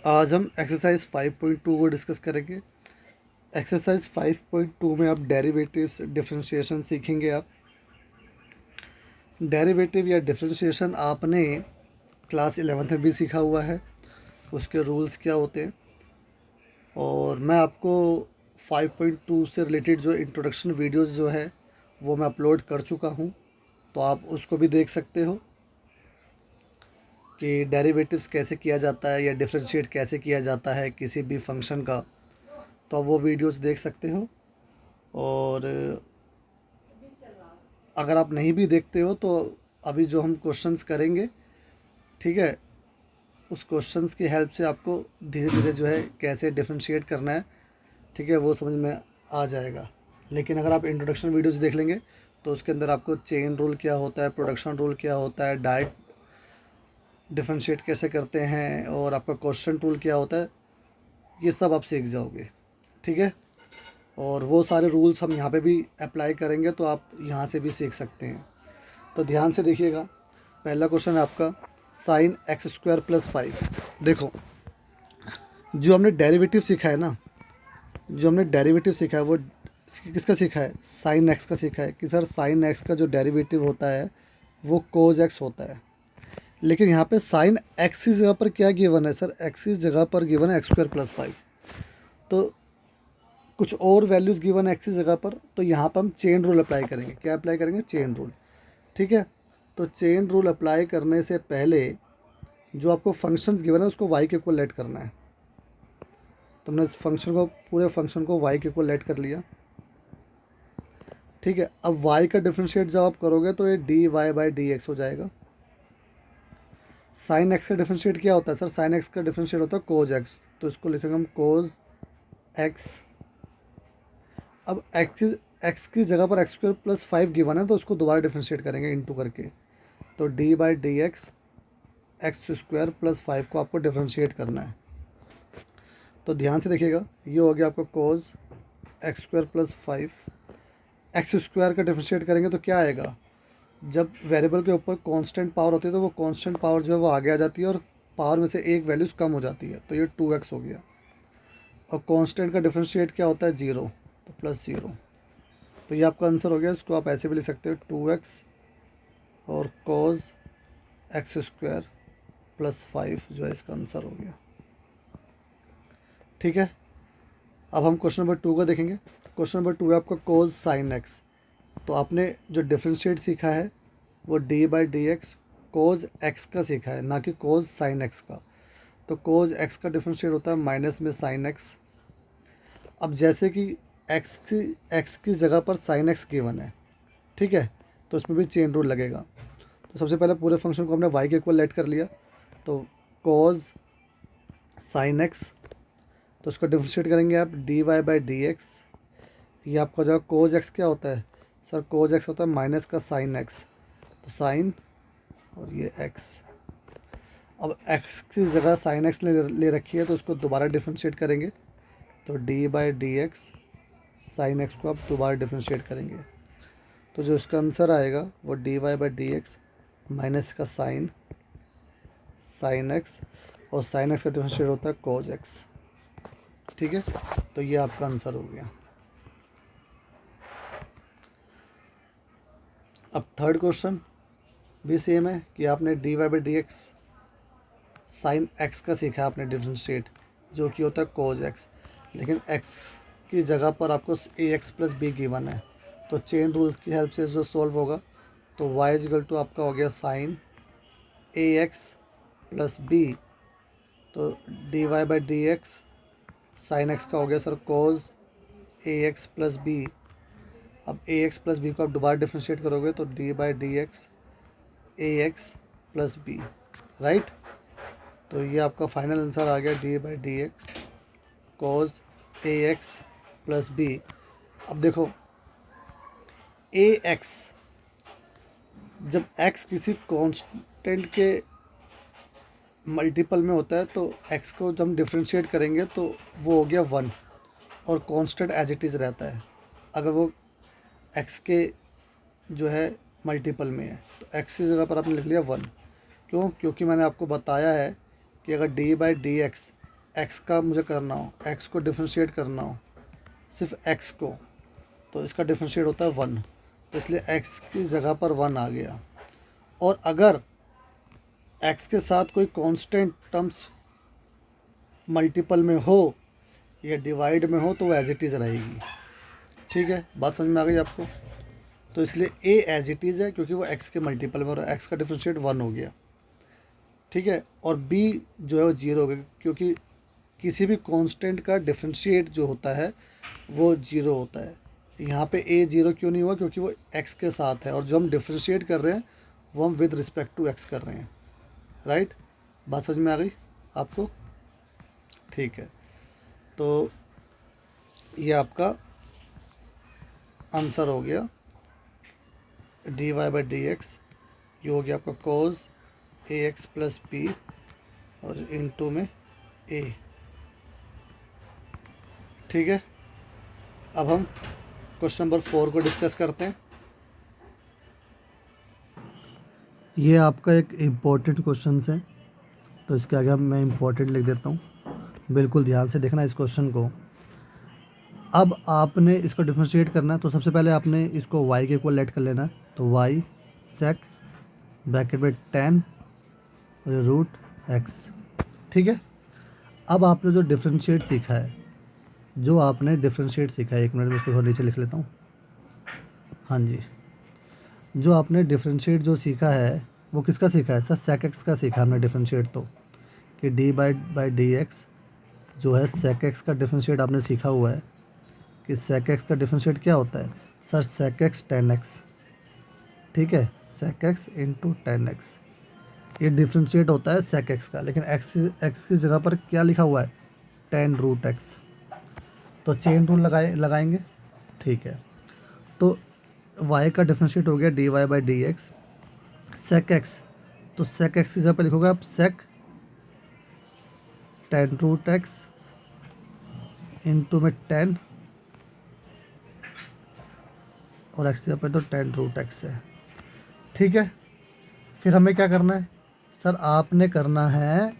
आज हम एक्सरसाइज 5.2 को डिस्कस करेंगे। एक्सरसाइज 5.2 में आप डेरिवेटिव्स डिफरेंशिएशन सीखेंगे। आप डेरिवेटिव या डिफरेंशिएशन आपने क्लास 11th में भी सीखा हुआ है, उसके रूल्स क्या होते हैं। और मैं आपको 5.2 से रिलेटेड जो इंट्रोडक्शन वीडियोस जो है वो मैं अपलोड कर चुका हूँ, तो आप उसको भी देख सकते हो कि डेरिवेटिव्स कैसे किया जाता है या डिफरेंशिएट कैसे किया जाता है किसी भी फंक्शन का। तो आप वो वीडियोस देख सकते हो। और अगर आप नहीं भी देखते हो तो अभी जो हम क्वेश्चंस करेंगे, ठीक है, उस क्वेश्चंस की हेल्प से आपको धीरे धीरे जो है कैसे डिफरेंशिएट करना है, ठीक है, वो समझ में आ जाएगा। लेकिन अगर आप इंट्रोडक्शन वीडियोस देख लेंगे तो उसके अंदर आपको चेन रूल क्या होता है, प्रोडक्शन रूल क्या होता है, डायरेक्ट डिफरेंशिएट कैसे करते हैं, और आपका क्वेश्चन रूल क्या होता है, ये सब आप सीख जाओगे, ठीक है। और वो सारे रूल्स हम यहाँ पे भी अप्लाई करेंगे, तो आप यहाँ से भी सीख सकते हैं। तो ध्यान से देखिएगा। पहला क्वेश्चन है आपका साइन एक्स स्क्वायर प्लस 5। देखो, जो हमने डेरिवेटिव सीखा है ना, जो हमने डेरिवेटिव सीखा है वो किसका सीखा है? साइन एक्स का सीखा है कि सर साइन एक्स का जो डेरिवेटिव होता है वो कोज एक्स होता है। लेकिन यहाँ पे साइन एक्स की जगह पर क्या गिवन है? सर एक्स की जगह पर गिवन है एक्स स्क्वायर प्लस 5। तो कुछ और वैल्यूज़ गिवन है एक्स की जगह पर, तो यहाँ पर हम चेन रूल अप्लाई करेंगे। क्या अप्लाई करेंगे? चेन रूल, ठीक है। तो चेन रूल अप्लाई करने से पहले जो आपको फंक्शंस गिवन है उसको y के इक्वल लेट करना है। तुमने इस फंक्शन को, पूरे फंक्शन को y के इक्वल लेट कर लिया, ठीक है। अब y का डिफरेंशिएट जब आप करोगे तो ये dy बाई डी एक्स हो जाएगा। साइन एक्स का डिफरेंशिएट क्या होता है? सर साइन एक्स का डिफरेंशिएट होता है कोज एक्स, तो इसको लिखेंगे हम कोज एक्स। अब एक्स की जगह पर एक्स स्क्वायर प्लस 5 गिवन है, तो उसको दोबारा डिफरेंशिएट करेंगे इंटू करके। तो d by d x x square plus 5 को आपको डिफरेंशिएट करना है। तो ध्यान से देखिएगा, ये हो गया आपका cos x square plus 5। X square का डिफरेंशिएट करेंगे तो क्या आएगा? जब वेरिएबल के ऊपर कांस्टेंट पावर होती है तो वो कांस्टेंट पावर जो है वो आगे आ जाती है और पावर में से एक वैल्यूज़ कम हो जाती है, तो ये 2x हो गया। और कांस्टेंट का डिफरेंशिएट क्या होता है? 0, तो प्लस 0। तो ये आपका आंसर हो गया। इसको आप ऐसे भी लिख सकते हो 2x और कॉज एक्स स्क्वायर प्लस 5 जो है इसका आंसर हो गया, ठीक है। अब हम क्वेश्चन नंबर 2 को देखेंगे। क्वेश्चन नंबर 2 है आपका कोज साइन एक्स। तो आपने जो डिफरेंशिएट सीखा है वो d by d x cos x का सीखा है, ना कि कोज साइन एक्स का। तो कोज एक्स का डिफरेंशिएट होता है माइनस में साइन एक्स। अब जैसे कि एक्स की जगह पर साइन एक्स गिवन है, ठीक है, तो इसमें भी चेन रूल लगेगा। तो सबसे पहले पूरे फंक्शन को हमने y के इक्वल लेट कर लिया, तो कोज साइन एक्स, तो उसको डिफरेंशिएट करेंगे आप d y by d x. ये आपका जो कोज एक्स क्या होता है? सर कोज एक्स होता है माइनस का साइन एक्स, तो साइन और ये एक्स। अब एक्स की जगह साइन एक्स ले रखी है, तो उसको दोबारा डिफरेंशिएट करेंगे। तो d by d x sine x को आप दोबारा डिफरेंशिएट करेंगे, तो जो इसका आंसर आएगा वो d y by d x minus का साइन एक्स, और साइन एक्स का डिफरेंशिएट होता है कोज एक्स, ठीक है। तो ये आपका आंसर हो गया। अब थर्ड क्वेश्चन भी सेम है कि आपने d y by d x sine x का सीखा है आपने डिफरेंशिएट, जो कि होता है कोज एक्स। लेकिन एक्स की जगह पर आपको ए एक्स प्लस बी गिवन है, तो चेन रूल्स की हेल्प से जो सॉल्व होगा, तो y इजगल टू आपका हो गया sine a x plus b, तो d y by d x sine x का हो गया sir cos a x plus b. अब ए एक्स प्लस बी को आप दोबारा डिफ्रेंशिएट करोगे तो d by d x a x plus b, right. तो ये आपका फाइनल आंसर आ गया d by d x cos a x plus b. अब देखो ए एक्स, जब एक्स किसी कांस्टेंट के मल्टीपल में होता है तो एक्स को जब हम डिफ्रेंशिएट करेंगे तो वो हो गया 1, और कांस्टेंट एज इट इज़ रहता है अगर वो एक्स के जो है मल्टीपल में है। तो एक्स की जगह पर आपने लिख लिया 1। क्यों? क्योंकि मैंने आपको बताया है कि अगर D by d x x का मुझे करना हो, एक्स को डिफ्रेंशिएट करना हो, सिर्फ एक्स को, तो इसका डिफ्रेंशिएट होता है 1, तो इसलिए एक्स की जगह पर 1 आ गया। और अगर एक्स के साथ कोई कांस्टेंट टर्म्स मल्टीपल में हो या डिवाइड में हो तो वो एज इट इज़ रहेगी। ठीक है, बात समझ में आ गई आपको? तो इसलिए ए एज इट इज़ है क्योंकि वो एक्स के मल्टीपल में, और एक्स का डिफ्रेंशिएट 1 हो गया। ठीक है, और बी जो है वो 0 हो गया क्योंकि किसी भी कांस्टेंट का डिफ्रेंशिएट जो होता है वो 0 होता है। यहाँ पे ए 0 क्यों नहीं हुआ? क्योंकि वो एक्स के साथ है, और जो हम डिफ्रेंशिएट कर रहे हैं वो हम विद रिस्पेक्ट टू एक्स कर रहे हैं। राइट, बात समझ में आ गई आपको? ठीक है, तो ये आपका आंसर हो गया dy बाई डी एक्स, ये हो गया आपका कोज ए एक्स प्लस बी और इनटू में ए। ठीक है, अब हम क्वेश्चन नंबर 4 को डिस्कस करते हैं। ये आपका एक इम्पोर्टेंट क्वेश्चन है, तो इसके आगे मैं इम्पोर्टेंट लिख देता हूँ, बिल्कुल ध्यान से देखना इस क्वेश्चन को। अब आपने इसको डिफ्रेंशिएट करना है, तो सबसे पहले आपने इसको y के इक्वल लेट कर लेना है, तो y sec ब्रैकेट में 10 रूट x। ठीक है, अब आपने जो डिफ्रेंशिएट सीखा है, एक मिनट में इसको थोड़ा नीचे लिख लेता हूँ। हाँ जी, जो आपने डिफ्रेंशिएट जो सीखा है वो किसका सीखा है सर? sec x का सीखा हमने डिफ्रेंशिएट, तो कि dy बाई डी एक्स जो है sec x का डिफ्रेंशिएट आपने सीखा हुआ है कि sec x का डिफ्रेंशिएट क्या होता है sir? sec x tan x। ठीक है, sec x into ten x, ये डिफ्रेंशिएट होता है sec x का, लेकिन x की जगह पर क्या लिखा हुआ है? tan root x। तो चेन रूल लगाएंगे। ठीक है, तो y का डिफ्रेंशिएट हो गया dy by d x sec x, तो sec x की जगह पर लिखोगे आप sec tan root x into में 10 और x की जगह पर तो tan रूट x है। ठीक है, फिर हमें क्या करना है सर? आपने करना है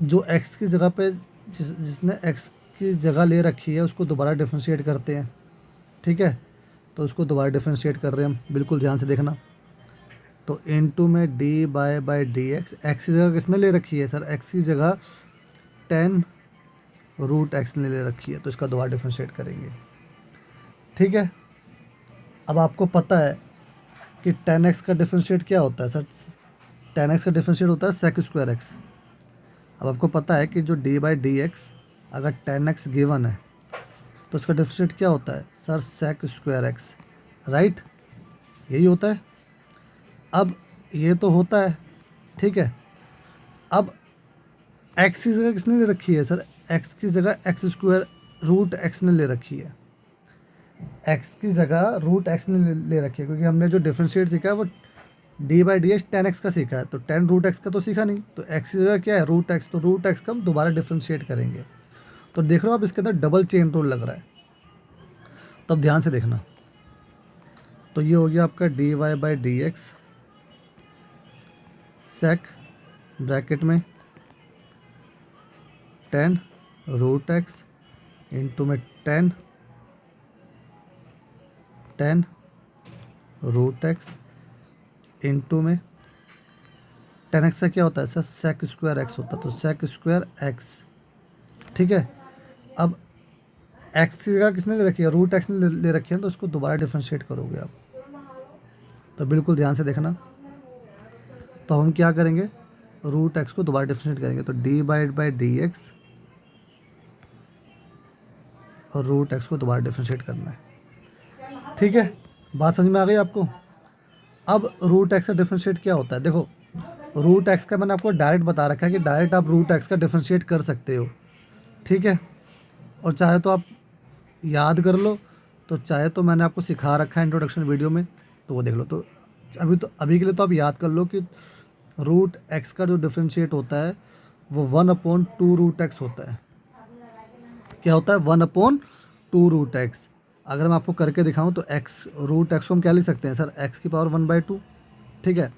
जो x की जगह पे जिसने x की जगह ले रखी है उसको दोबारा डिफ्रेंशिएट करते हैं। ठीक है, तो उसको दोबारा डिफ्रेंशिएट कर रहे हैं हम, बिल्कुल ध्यान से देखना। तो इनटू में D by d x, x की जगह किसने ले रखी है सर? x की जगह 10 रूट x ने ले रखी है, तो इसका दोबारा डिफ्रेंशिएट करेंगे। ठीक है, अब आपको पता है कि 10x का डिफ्रेंशिएट क्या होता है सर? 10x का डिफ्रेंशिएट होता है sec स्क्वायर x। अब आपको पता है कि जो डी बाई डी एक्स अगर 10x गिवन है तो उसका डिफ्रेंशिएट क्या होता है sir? sec square x। Right, यही होता है। अब ये तो होता है, ठीक है। अब x की जगह किसने ले रखी है सर? x की जगह x स्क्वायर रूट x ने ले रखी है, x की जगह रूट x ने ले रखी है, क्योंकि हमने जो डिफ्रेंशिएट सीखा है वो d by d x 10x का सीखा है, तो 10 रूट x का तो सीखा नहीं, तो x की जगह क्या है? रूट x, तो रूट x का हम दोबारा डिफ्रेंशिएट करेंगे। तो देख रहे हो आप, इसके अंदर डबल चेन रूल लग रहा है, तो अब ध्यान से देखना। तो ये हो गया आपका d y by d x sec bracket में 10 रूट एक्स इंटू में 10 रूट एक्स इंटू में 10x का क्या होता है सर? सेक स्क्वायर एक्स होता है, तो सेक स्क्वायर एक्स। ठीक है, अब x की जगह किसने ले रखी है? रूट x ने ले रखी है, तो उसको दोबारा डिफ्रेंशिएट करोगे आप, तो बिल्कुल ध्यान से देखना। तो हम क्या करेंगे? रूट x को दोबारा डिफ्रेंशिएट करेंगे, तो डी बाई डी एक्स और रूट x को दोबारा डिफ्रेंशिएट करना है। ठीक है, बात समझ में आ गई आपको? अब रूट x का डिफ्रेंशिएट क्या होता है? देखो, रूट x का मैंने आपको डायरेक्ट बता रखा है कि डायरेक्ट आप रूट x का डिफ्रेंशिएट कर सकते हो। ठीक है, और चाहे तो आप याद कर लो, तो चाहे तो मैंने आपको सिखा रखा है इंट्रोडक्शन वीडियो में, तो वो देख लो। तो अभी के लिए तो आप याद कर लो कि रूट x का जो डिफ्रेंशिएट होता है वो 1/2 रूट x होता है। क्या होता है? 1/2 रूट x। अगर मैं आपको करके दिखाऊं तो रूट x को हम क्या लिख सकते हैं सर? x की पावर 1/2। ठीक है,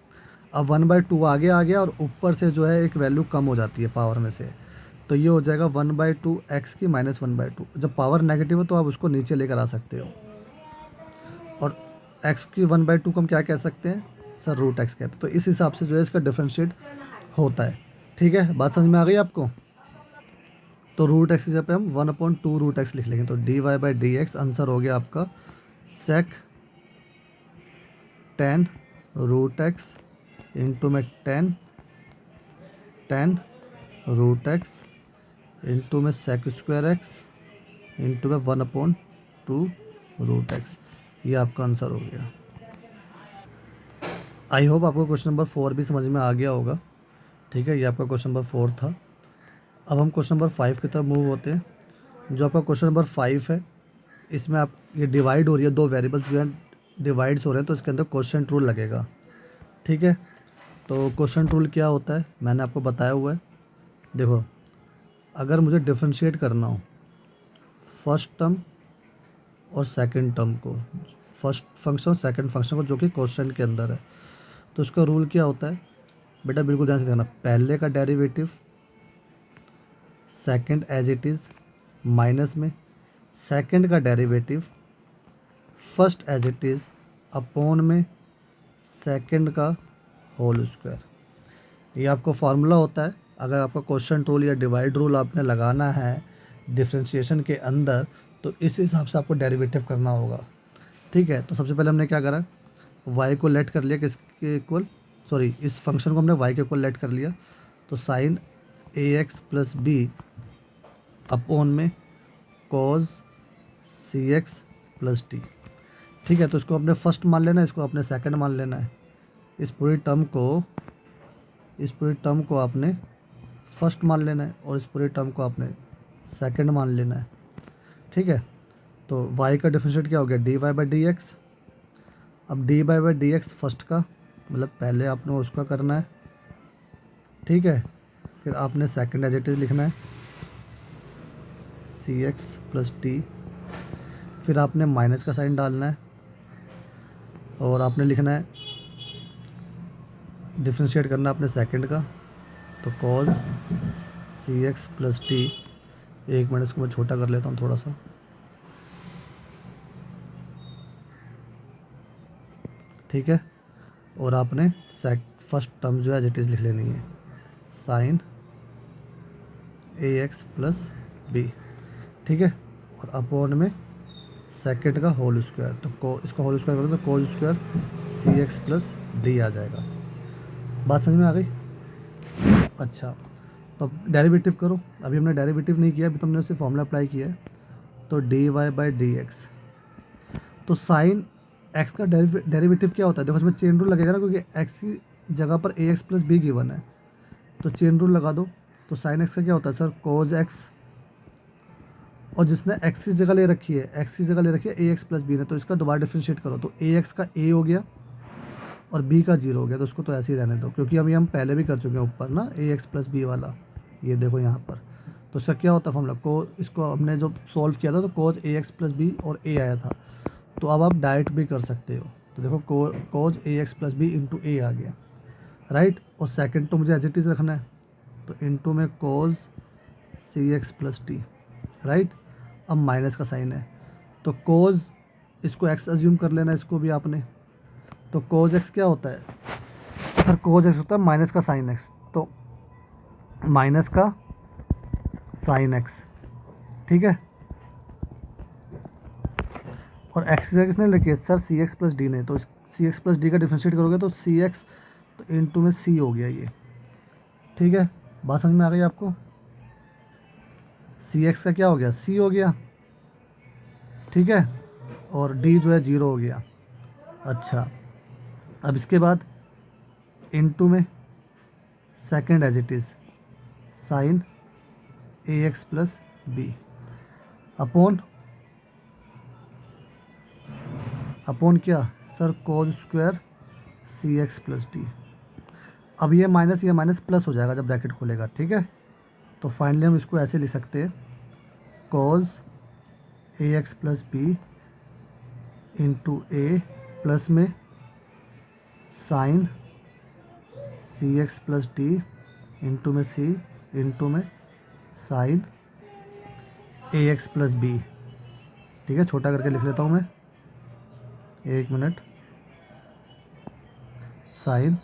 अब 1/2 आगे आ गया और ऊपर से जो है एक वैल्यू कम हो जाती है पावर में से, तो ये हो जाएगा 1/2 एक्स की -1/2। जब पावर नेगेटिव है तो आप उसको नीचे लेकर आ सकते हो। और एक्स की 1/2 को हम क्या कह सकते हैं सर, रूट एक्स कहते हैं। तो इस हिसाब से जो है इसका डिफ्रेंशिएट होता है। ठीक है, बात समझ में आ गई आपको। तो रूट एक्स की जगह पे हम 1/2 रूट एक्स लिख लेंगे। तो dy/dx आंसर हो गया आपका सेक 10 रूट एक्स इंटू में 10 रूट एक्स इंटू में सेक स्क्वायर एक्स इंटू में 1/2 रूट एक्स। ये आपका आंसर हो गया। आई होप आपको क्वेश्चन नंबर 4 भी समझ में आ गया होगा। ठीक है, ये आपका क्वेश्चन नंबर 4 था। अब हम क्वेश्चन नंबर 5 की तरफ मूव होते हैं। जो आपका क्वेश्चन नंबर 5 है, इसमें आप ये डिवाइड हो रही है, दो वेरिएबल्स जो हैं डिवाइड्स हो रहे हैं, तो इसके अंदर क्वेश्चन रूल लगेगा। ठीक है, तो क्वेश्चन रूल क्या होता है मैंने आपको बताया हुआ है। देखो, अगर मुझे डिफ्रेंशिएट करना हो फर्स्ट टर्म और सेकंड टर्म को, फर्स्ट फंक्शन और सेकंड फंक्शन को, जो कि क्वेश्चन के अंदर है, तो इसका रूल क्या होता है बेटा, बिल्कुल ध्यान से देखना। पहले का derivative second as it is minus में, सेकंड का derivative first as it is upon में सेकंड का होल स्क्वायर। ये आपको फार्मूला होता है। अगर आपका क्वेश्चन रूल या डिवाइड रूल आपने लगाना है डिफरेंशिएशन के अंदर, तो इस हिसाब से आपको डेरिवेटिव करना होगा। ठीक है, तो सबसे पहले हमने क्या करा, y को लेट कर लिया किसके इक्वल, सॉरी इस फंक्शन को हमने y के इक्वल लेट कर लिया। तो sine ax plus b upon में cos c x plus t. ठीक है, तो इसको अपने फर्स्ट मान लेना है, इसको अपने सेकंड मान लेना है। इस पूरी टर्म को आपने फर्स्ट मान लेना है और इस पूरे टर्म को आपने सेकंड मान लेना है। ठीक है, तो y का डिफरेंशिएट क्या हो गया, dy/dx। अब dy/dx फर्स्ट का मतलब पहले आपने उसका करना है। ठीक है, फिर आपने सेकंड एज इट इज़ लिखना है सी एक्स प्लस टी। फिर आपने माइनस का साइन डालना है और आपने लिखना है, डिफ्रेंशिएट करना है अपने सेकंड का। तो cause c x plus T, एक मिनट इसको मैं छोटा कर लेता हूँ थोड़ा सा। ठीक है, और आपने फर्स्ट टर्म जो है एज इट इज़ लिख लेनी है, sign a x plus b. ठीक है, और अपॉन में सेकंड का होल स्क्वायर। तो इसका होल स्क्वायर करो तो कोज square c x plus D आ जाएगा। बात समझ में आ गई। अच्छा, तो अब डेरिवेटिव करो। अभी हमने डेरिवेटिव नहीं किया, अभी तो हमने उसे फॉर्मूला अप्लाई किया है। तो dy/dx, तो साइन एक्स का डेरिवेटिव क्या होता है, देखो इसमें चेन रूल लगेगा ना, क्योंकि एक्स की जगह पर ए एक्स प्लस बी गिवन है। तो चेन रूल लगा दो। तो साइन एक्स का क्या होता है सर, कोज एक्स, और जिसने एक्स की जगह ले रखी है, ए एक्स प्लस बी ने, तो इसका दोबारा डिफ्रेंशिएट करो। तो ए एक्स का ए हो गया और बी का 0 हो गया, तो उसको तो ऐसे ही रहने दो, क्योंकि अभी हम पहले भी कर चुके हैं ऊपर ना ए एक्स प्लस बी वाला। ये देखो यहाँ पर, तो इसका क्या होता है फॉर्मूला, को इसको हमने जो सॉल्व किया था तो कोज ए एक्स प्लस बी और ए आया था। तो अब आप डायरेक्ट भी कर सकते हो। तो देखो कोज a x plus b into ए आ गया, राइट। और सेकंड तो मुझे एज इट इज़ रखना है, तो इंटू में कोज सी एक्स प्लस टी, राइट। अब माइनस का साइन है, तो कोज, इसको एक्स अज्यूम कर लेना इसको भी आपने। तो कोज एक्स क्या होता है सर, कोज एक्स होता है माइनस का साइन एक्स। तो माइनस का साइन एक्स, ठीक है। और एक्स किसने लिखी है सर, सी एक्स प्लस डी ने। तो सी एक्स प्लस डी का डिफ्रेंशिएट करोगे तो सी एक्स, तो इंटू में सी हो गया ये। ठीक है, बात समझ में आ गई आपको। सी एक्स का क्या हो गया, सी हो गया, ठीक है। और डी जो है 0 हो गया। अच्छा, अब इसके बाद इंटू में second as it is sine a x plus b upon क्या sir, cos square c x plus d. अब ये माइनस प्लस हो जाएगा जब ब्रैकेट खोलेगा, ठीक है। तो फाइनली हम इसको ऐसे लिख सकते हैं, cos a x plus b into a plus में sine c x plus d into में सी इंटू में sine a x plus b. ठीक है, छोटा करके लिख लेता हूँ मैं, 1 minute. Sine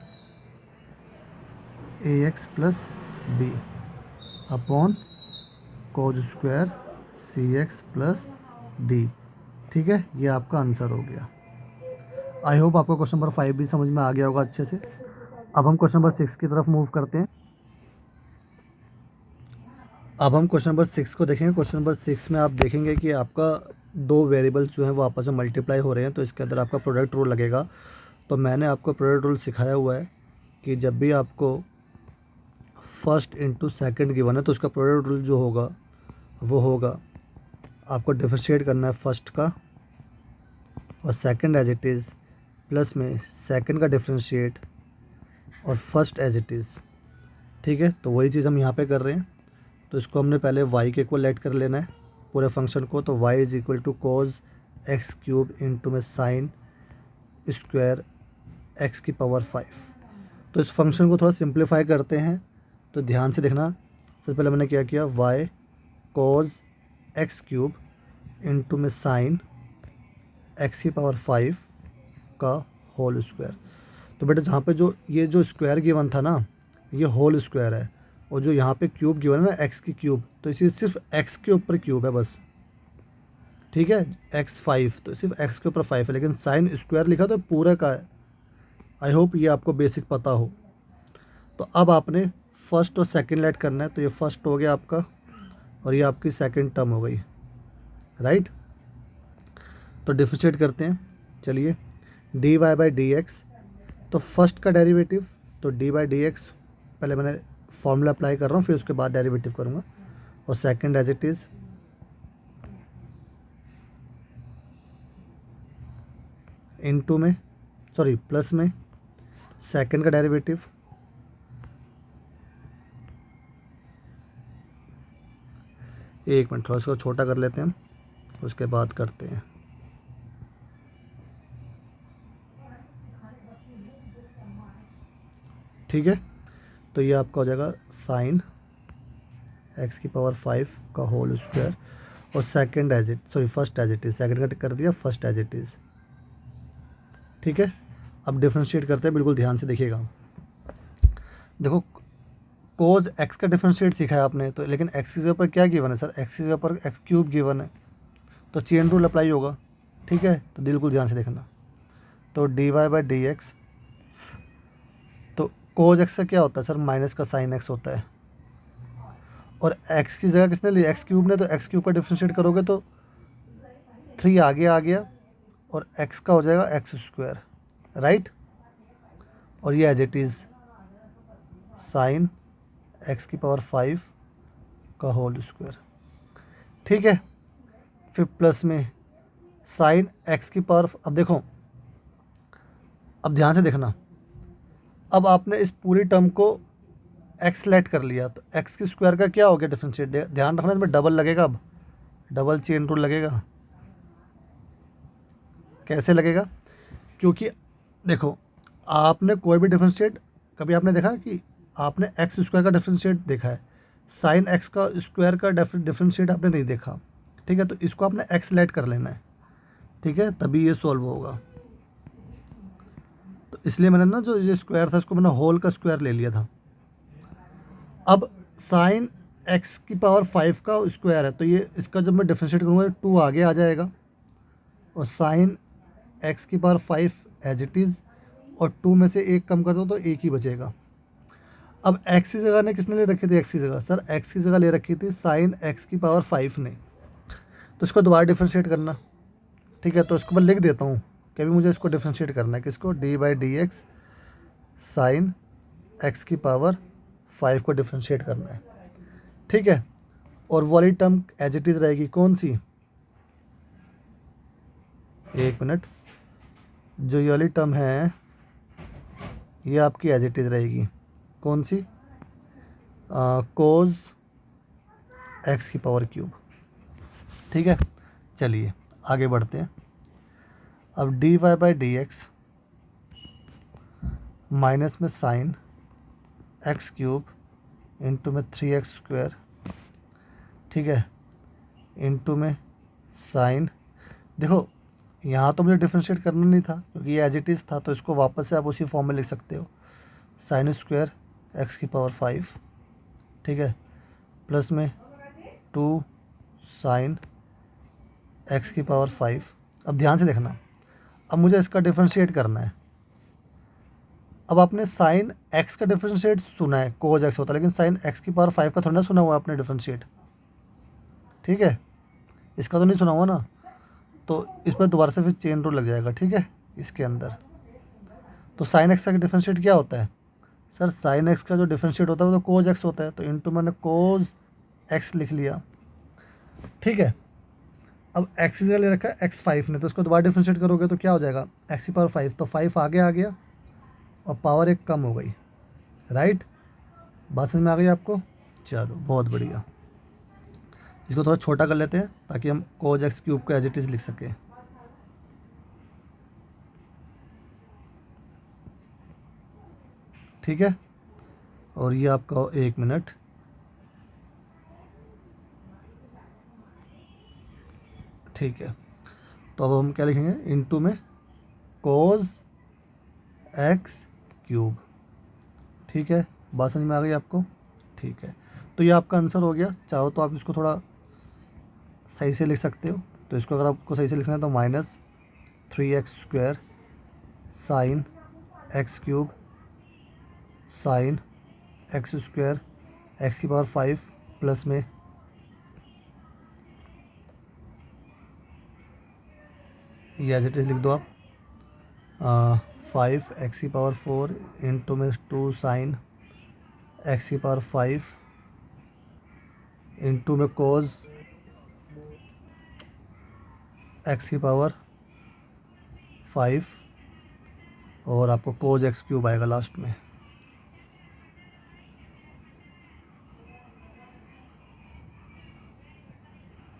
a x plus b upon cos square c x plus d. ठीक है, ये आपका आंसर हो गया। आई होप आपको क्वेश्चन नंबर 5 भी समझ में आ गया होगा अच्छे से। अब हम क्वेश्चन नंबर 6 की तरफ मूव करते हैं। अब हम क्वेश्चन नंबर 6 को देखेंगे। क्वेश्चन नंबर 6 में आप देखेंगे कि आपका दो वेरिएबल्स जो हैं वो आपस में मल्टीप्लाई हो रहे हैं, तो इसके अंदर आपका प्रोडक्ट रूल लगेगा। तो मैंने आपको प्रोडक्ट रूल सिखाया हुआ है कि जब भी आपको फर्स्ट इंटू सेकेंड गिवन है तो उसका प्रोडक्ट रूल जो होगा वो होगा, आपको डिफरेंशिएट करना है फर्स्ट का और second as it is, plus में सेकंड का डिफरेंशिएट और फर्स्ट एज इट इज़। ठीक है, तो वही चीज़ हम यहाँ पे कर रहे हैं। तो इसको हमने पहले y के इक्वल लेट कर लेना है पूरे फंक्शन को। तो y is equal to cos x cube into में साइन स्क्वायर एक्स की पावर 5। तो इस फंक्शन को थोड़ा सिंप्लीफाई करते हैं, तो ध्यान से देखना। सबसे पहले मैंने क्या किया, y कोज एक्स क्यूब इंटू में साइन एक्स की पावर 5 का होल स्क्वायर। तो बेटा जहाँ पे ये जो स्क्वायर गिवन था ना, ये होल स्क्वायर है, और जो यहाँ पे क्यूब गिवन है ना एक्स की क्यूब, तो इसी सिर्फ एक्स के ऊपर क्यूब है बस। ठीक है, x5, तो सिर्फ x के ऊपर 5 है, लेकिन साइन स्क्वायर लिखा तो पूरा का है। आई होप ये आपको बेसिक पता हो। तो अब आपने फर्स्ट और सेकंड लेट करना है। तो ये फर्स्ट हो गया आपका और ये आपकी सेकंड टर्म हो गई, राइट। तो डिफरेंशिएट करते हैं, चलिए। D y by d x, तो फर्स्ट का डेरिवेटिव, तो डी बाई डी एक्स पहले मैंने फॉर्मूला अप्लाई कर रहा हूँ, फिर उसके बाद डेरिवेटिव करूँगा। और second as it is into में, सॉरी प्लस में सेकंड का डेरिवेटिव, एक मिनट थोड़ा सा छोटा कर लेते हैं हम, उसके बाद करते हैं। ठीक है, तो ये आपका हो जाएगा साइन एक्स की पावर 5 का होल स्क्वायर और second as it, sorry first as it is, second का कर दिया, फर्स्ट एज इट इज़। ठीक है, अब डिफरेंशिएट करते हैं, बिल्कुल ध्यान से देखिएगा। देखो, कोज एक्स का डिफरेंशिएट सीखा है आपने, तो लेकिन एक्स के ऊपर क्या गिवन है सर, एक्स के ऊपर एक्स क्यूब गिवन है, तो चेन रूल अप्लाई होगा। ठीक है, तो बिल्कुल ध्यान से देखना। तो d y by d x, तो कोज एक्स का क्या होता है सर, माइनस का साइन एक्स होता है, और एक्स की जगह किसने ली, एक्स क्यूब ने, तो एक्स क्यूब का डिफरेंशिएट करोगे तो 3 आगे आ गया और एक्स का हो जाएगा एक्स स्क्वायर, राइट। और ये as it is sine x की पावर 5 का होल स्क्वायर। ठीक है, फिर प्लस में साइन एक्स की पावर, अब देखो, अब ध्यान से देखना। अब आपने इस पूरी टर्म को एक्स लेट कर लिया, तो एक्स की स्क्वायर का क्या हो गया डिफरेंशिएट, ध्यान रखना इसमें डबल लगेगा। अब डबल चेन रूल लगेगा। कैसे लगेगा, क्योंकि देखो, आपने कोई भी डिफरेंशिएट, कभी आपने देखा कि आपने एक्स स्क्वायर का डिफरेंशिएट देखा है, साइन एक्स का स्क्वायर का डिफरेंशिएट आपने नहीं देखा। ठीक है, तो इसको आपने एक्स लेट कर लेना है। ठीक है, तभी ये सॉल्व होगा। तो इसलिए मैंने ना जो ये स्क्वायर था इसको मैंने होल का स्क्वायर ले लिया था। अब साइन एक्स की पावर 5 का स्क्वायर है, तो ये इसका जब मैं डिफरेंशिएट करूँगा 2 आगे आ जाएगा, और साइन एक्स की पावर 5 एज इट इज़, और 2 में से 1 कम कर दो तो 1 ही बचेगा। अब एक्स की जगह ने किसने ले रखी थी, एक्स की जगह, सर एक्स की जगह ले रखी थी साइन एक्स की पावर 5 ने, तो इसको दोबारा डिफरेंशिएट करना। ठीक है, तो इसको मैं लिख देता हूँ कि अभी मुझे इसको डिफरेंशिएट करना है, किसको, D by d x sine x की पावर 5 को डिफरेंशिएट करना है। ठीक है, और वाली टर्म एज इट इज़ रहेगी, कौन सी, एक मिनट, जो ये वाली टर्म है ये आपकी एज इट इज़ रहेगी, कौन सी, कोज एक्स की पावर क्यूब। ठीक है, चलिए आगे बढ़ते हैं। अब d y by d x minus में साइन एक्स क्यूब इंटू में 3x स्क्वायर ठीक है, इनटू में साइन। देखो यहाँ तो मुझे डिफ्रेंशिएट करना नहीं था क्योंकि ये एज इट इज़ था, तो इसको वापस से आप उसी फॉर्म में लिख सकते हो, साइन स्क्वायर एक्स की पावर 5, ठीक है, प्लस में 2 साइन एक्स की पावर 5। अब ध्यान से देखना, अब मुझे इसका डिफ्रेंशिएट करना है। अब आपने साइन एक्स का डिफ्रेंशिएट सुना है, कोज एक्स होता है, लेकिन साइन एक्स की पावर 5 का थोड़ा ना सुना हुआ आपने डिफ्रेंशिएट, ठीक है, इसका तो नहीं सुना हुआ ना, तो इस पर दोबारा से फिर चेन रूल लग जाएगा, ठीक है, इसके अंदर। तो साइन एक्स का डिफ्रेंशिएट क्या होता है सर, साइन एक्स का जो डिफ्रेंशिएट होता है वो तो कोज एक्स होता है, तो इनटू मैंने कोज एक्स लिख लिया, ठीक है। अब एक्स का ले रखा है x5 ने, तो इसको दोबारा डिफ्रेंशिएट करोगे तो क्या हो जाएगा, एक्स की पावर 5, तो 5 आगे आ गया और पावर एक कम हो गई, राइट। बात समझ में आ गई आपको, चलो बहुत बढ़िया। इसको थोड़ा छोटा कर लेते हैं ताकि हम कोज एक्स क्यूब को एज इट इज़ लिख सकें। ठीक है, और ये आपका 1 मिनट, ठीक है। तो अब हम क्या लिखेंगे, इनटू में कोज एक्स क्यूब, ठीक है। बात समझ में आ गई आपको, ठीक है। तो ये आपका आंसर हो गया। चाहो तो आप इसको थोड़ा सही से लिख सकते हो, तो इसको अगर आपको सही से लिखना है तो -3x² sign x cube sign x² x की पावर 5 प्लस में ये एज इट इज़ लिख दो आप, 5 एक्स की पावर 4 इंटू में 2 साइन एक्स की पावर 5 इंटू में कोज एक्स की पावर 5 और आपको कोज एक्स क्यूब आएगा लास्ट में।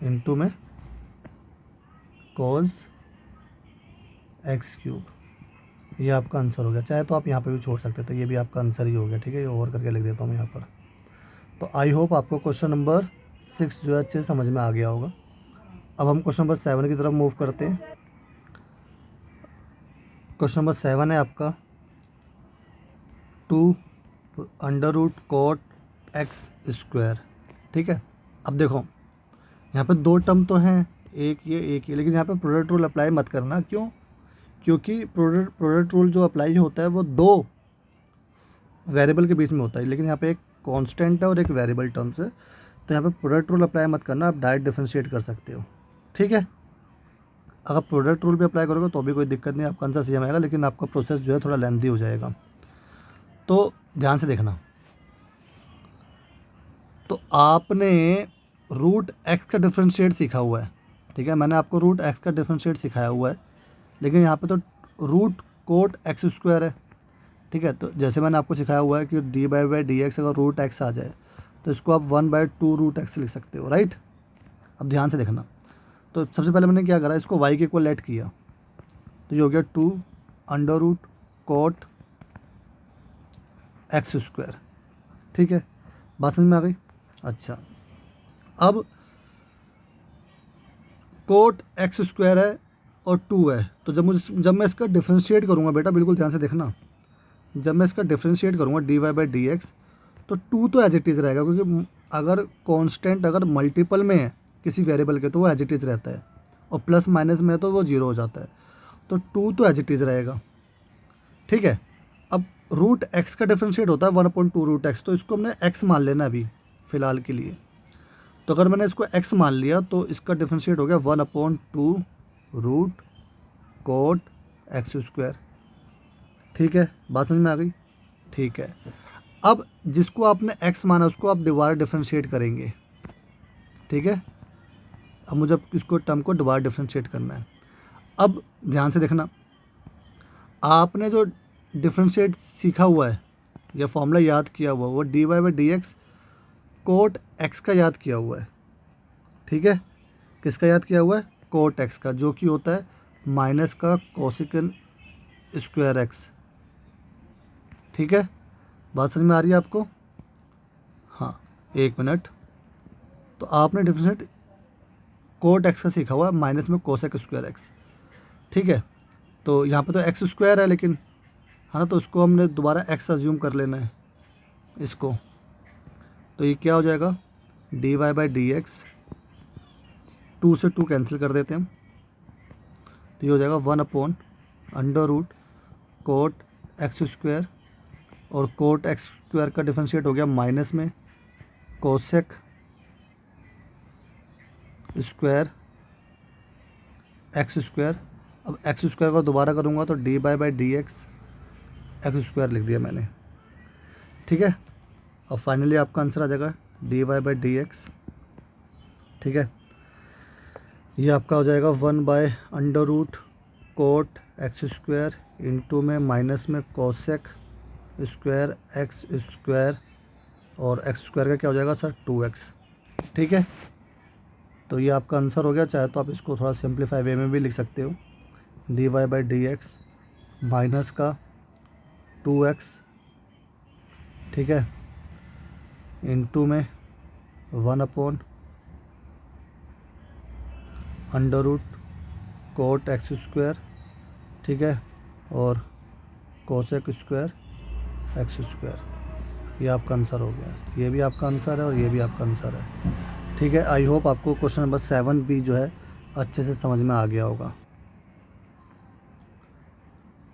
इंटू में कोज एक्स क्यूब, ये आपका आंसर हो गया। चाहे तो आप यहाँ पे भी छोड़ सकते थे, ये भी आपका आंसर ही हो गया, ठीक है। ये ओवर करके लिख देता हूँ यहाँ पर। तो आई होप आपको क्वेश्चन नंबर 6 जो है अच्छे से समझ में आ गया होगा। अब हम क्वेश्चन नंबर 7 की तरफ मूव करते हैं। क्वेश्चन नंबर 7 है आपका 2√cot x², ठीक है। अब देखो यहाँ पे दो टर्म तो हैं, एक ये, लेकिन यहाँ पे प्रोडक्ट रूल अप्लाई मत करना। क्यों? क्योंकि प्रोडक्ट रूल जो अप्लाई होता है वो दो वेरिएबल के बीच में होता है, लेकिन यहाँ पे एक कांस्टेंट है और एक वेरिएबल टर्म्स है, तो यहाँ पे प्रोडक्ट रूल अप्लाई मत करना, आप डायरेक्ट डिफरेंशिएट कर सकते हो, ठीक है। अगर प्रोडक्ट रूल पे अप्लाई करोगे तो भी कोई दिक्कत नहीं, आपका आंसर सही आएगा, लेकिन आपका प्रोसेस जो है थोड़ा लेंथी हो जाएगा। तो ध्यान से देखना, तो आपने रूट एक्स का डिफरेंशिएट सीखा हुआ है, ठीक है। मैंने आपको रूट एक्स का डिफरेंशिएट सिखाया हुआ है, लेकिन यहाँ पे तो रूट कोट x² है, ठीक है। तो जैसे मैंने आपको सिखाया हुआ है कि dy/dx अगर रूट एक्स आ जाए तो इसको आप 1/2√x लिख सकते हो, राइट। अब ध्यान से देखना, तो सबसे पहले मैंने क्या करा, इसको y के इक्वल लेट किया, तो ये हो गया 2√cot x², ठीक है। बात समझ में आ गई। अच्छा, अब कोट x² है और 2 है, तो जब मैं इसका डिफरेंशिएट करूँगा, बेटा बिल्कुल ध्यान से देखना, जब मैं इसका डिफरेंशिएट करूँगा dy/dx, तो 2 तो एज इट इज़ रहेगा, क्योंकि अगर कांस्टेंट अगर मल्टीपल में है किसी वेरिएबल के तो वो एज इट इज़ रहता है, और प्लस माइनस में है तो वो 0 हो जाता है, तो 2 तो एज इट इज़ रहेगा, ठीक है। अब रूट एक्स का डिफरेंशिएट होता है 1/2√x, तो इसको हमने x मान लेना अभी फ़िलहाल के लिए। तो अगर मैंने इसको x मान लिया तो इसका डिफरेंशिएट हो गया 1/2√cot x², ठीक है। बात समझ में आ गई, ठीक है। अब जिसको आपने x माना उसको आप दोबारा डिफरेंशिएट करेंगे, ठीक है। अब मुझे इसको टर्म को दोबारा डिफरेंशिएट करना है। अब ध्यान से देखना, आपने जो डिफरेंशिएट सीखा हुआ है या फॉर्मूला याद किया हुआ है वो dy/dx कोट x का याद किया हुआ है, ठीक है। किसका याद किया हुआ है? कोट x का, जो कि होता है माइनस का कोसिकन स्क्वायर x, ठीक है। बात समझ में आ रही है आपको? हाँ, 1 मिनट, तो आपने डिफरेंशिएट कोट एक्स का सीखा हुआ है माइनस में कोसेक स्क्वायर एक्स, ठीक है। तो यहाँ पे तो एक्स स्क्वायर है लेकिन, है ना, तो उसको हमने दोबारा एक्स अज्यूम कर लेना है इसको। तो ये क्या हो जाएगा, d y by d x, 2 से 2 कैंसिल कर देते हैं हम, तो ये हो जाएगा 1/√, कोट एक्स स्क्वायर, और कोट एक्स स्क्वायर का डिफरेंशिएट हो गया माइनस में कोसेक स्क्वायर एक्स स्क्वायर। अब एक्स स्क्वायर को दोबारा करूँगा तो d by d x square लिख दिया मैंने, ठीक है। और फाइनली आपका आंसर आ जाएगा d y by d x, ठीक है। ये आपका हो जाएगा 1/√, कोट एक्स स्क्वायर इंटू में माइनस में कोसेक स्क्वायर एक्स स्क्वायर, और एक्स स्क्वायर का क्या हो जाएगा सर 2x, ठीक है। तो ये आपका आंसर हो गया। चाहे तो आप इसको थोड़ा सिंप्लीफाई वे में भी लिख सकते हो, d y by d x minus का 2x, ठीक है, इंटू में 1/√, कोट एक्स स्क्वायर, ठीक है, और कोसेक स्क्वायर एक्स स्क्वायर। ये आपका आंसर हो गया। ये भी आपका आंसर है और ये भी आपका आंसर है, ठीक है। आई होप आपको क्वेश्चन नंबर 7 भी जो है अच्छे से समझ में आ गया होगा।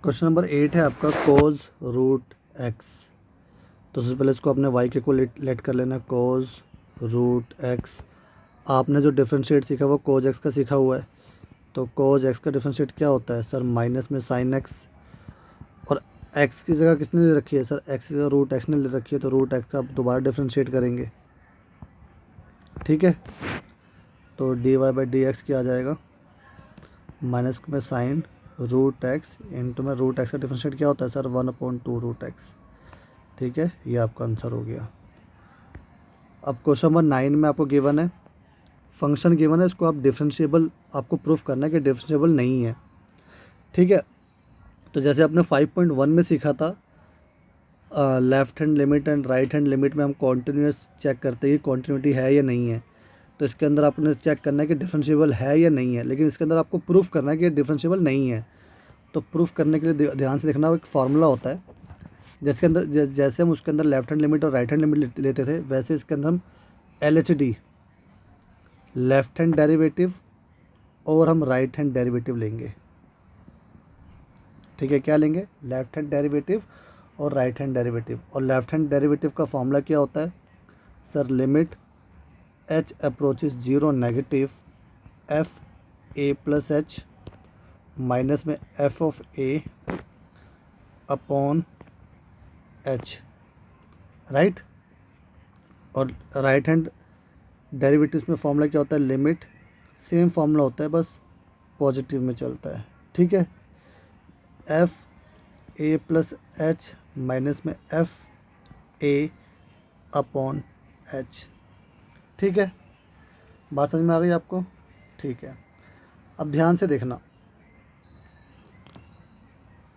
क्वेश्चन नंबर 8 है आपका कोज रूट एक्स। तो सबसे पहले इसको अपने वाई के को लेट कर लेना, कोज रूट एक्स। आपने जो डिफरेंशिएट सीखा वो कोज एक्स का सीखा हुआ है, तो कोज एक्स का डिफरेंशिएट क्या होता है सर, माइनस में साइन एक्स, और एक्स की जगह किसने ले रखी है सर, एक्स की जगह रूट एक्स ने ले रखी है, तो रूट एक्स का आप दोबारा डिफरेंशिएट करेंगे, ठीक है। तो d y by d x क्या आ जाएगा, माइनस में साइन रूट एक्स इंटू में रूट एक्स का डिफरेंशिएट क्या होता है सर 1/2 रूट एक्स, ठीक है। ये आपका आंसर हो गया। अब क्वेश्चन नंबर 9 में आपको गिवन है फंक्शन गिवन है, इसको आप डिफरेंशिएबल आपको प्रूफ करना है कि डिफरेंशिएबल नहीं है, ठीक है। तो जैसे आपने 5.1 में सीखा था, left hand limit and right hand limit में हम कॉन्टीन्यूस चेक करते हैं कि कॉन्टीन्यूटी है या नहीं है। तो इसके अंदर आपने चेक करना है कि डिफरेंशिएबल है या नहीं है, लेकिन इसके अंदर आपको प्रूफ करना है कि डिफरेंशिएबल नहीं है। तो प्रूफ करने के लिए ध्यान से देखना, एक फार्मूला होता है जिसके अंदर जैसे हम उसके अंदर लेफ्ट हैंड लिमिट और राइट हैंड लिमिट लेते थे, वैसे इसके अंदर हम LHD लेफ्ट हैंड डेरिवेटिव और हम राइट हैंड डेरिवेटिव लेंगे, ठीक है। क्या लेंगे, लेफ्ट हैंड डेरिवेटिव और राइट हैंड डेरिवेटिव। और लेफ्ट हैंड डेरिवेटिव का फॉर्मूला क्या होता है sir, limit h approaches 0 negative f a plus h minus में f of a upon h, right. और राइट हैंड डेरिवेटिव्स में फॉर्मूला क्या होता है, लिमिट, सेम फॉर्मूला होता है बस पॉजिटिव में चलता है, ठीक है। f a plus h minus में f a अपॉन h, ठीक है। बात समझ में आ गई आपको, ठीक है। अब ध्यान से देखना,